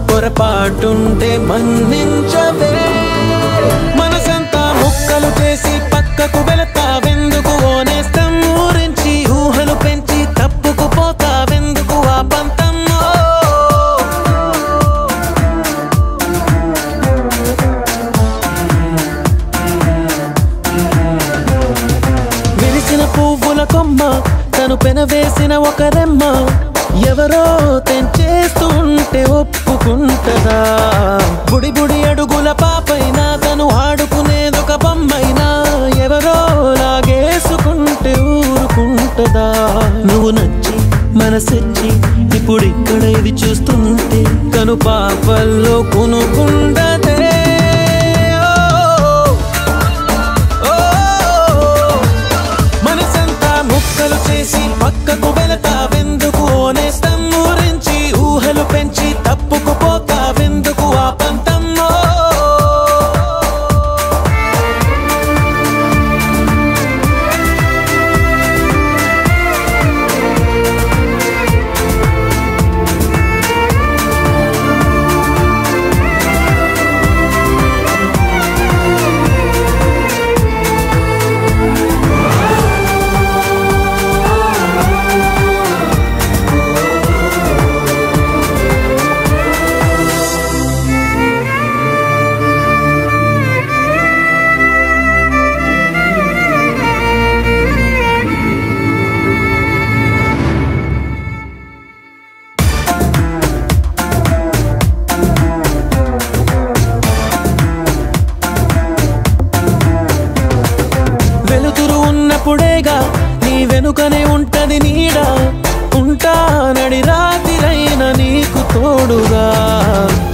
పొరపాటుంటే మన్నించవే మనసంతా ముక్కలు చేసి పక్కకు వెళతావెందుకు ఓనేస్తం ఊరించి ఊహలు పెంచి తప్పుకు పోతావెందుకు ఆ పంతం విరిసిన పువ్వుల కొమ్మ తను పెనవేసిన ఒక రెమ్మ ఎవరో తెంచేస్తుంటే ఒప్పుకుంటదా బుడి బుడి అడుగుల పాపైనా తను ఆడుకునేదొక బొమ్మైనా ఎవరో లాగేసుకుంటే ఊరుకుంటదా నువ్వు నచ్చి మనసిచ్చి ఇప్పుడిక్కడ ఇది చూస్తుంటే కను పాపల్లో కొనుకుండదే మనసంతా ముక్కలు చేసి పక్కకు వెళతావెందుకు ఓనేస్తం ఊరించి ఊహలు పెంచి తప్పుకు పోతావెందుకు ఆ పంతమ్మో ఉన్నప్పుడేగా నీ వెనుకనే ఉంటది నీడ ఉంటానడి రాత్రిరైన నీకు తోడుగా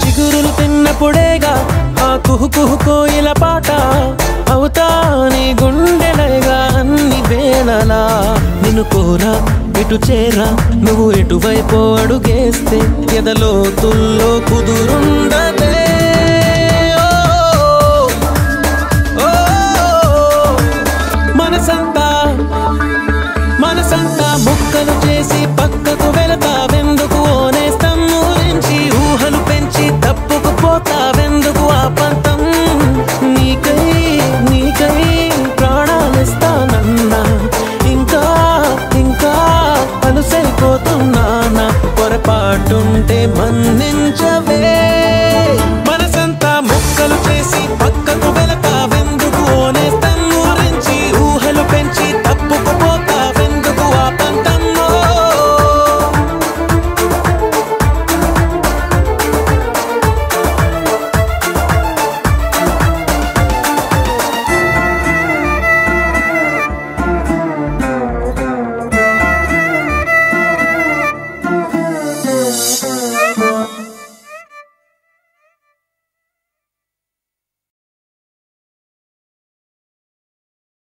చిగురులు తిన్నప్పుడేగా ఆ కుహు కుహు కోయిల పాట అవుతా నీ గుండెలగా అన్ని వేళలా నిన్ను కోరా ఇటు చేరా నువ్వు ఎటువైపు అడుగేస్తే ఎదలోతుల్లో కుదురుండదే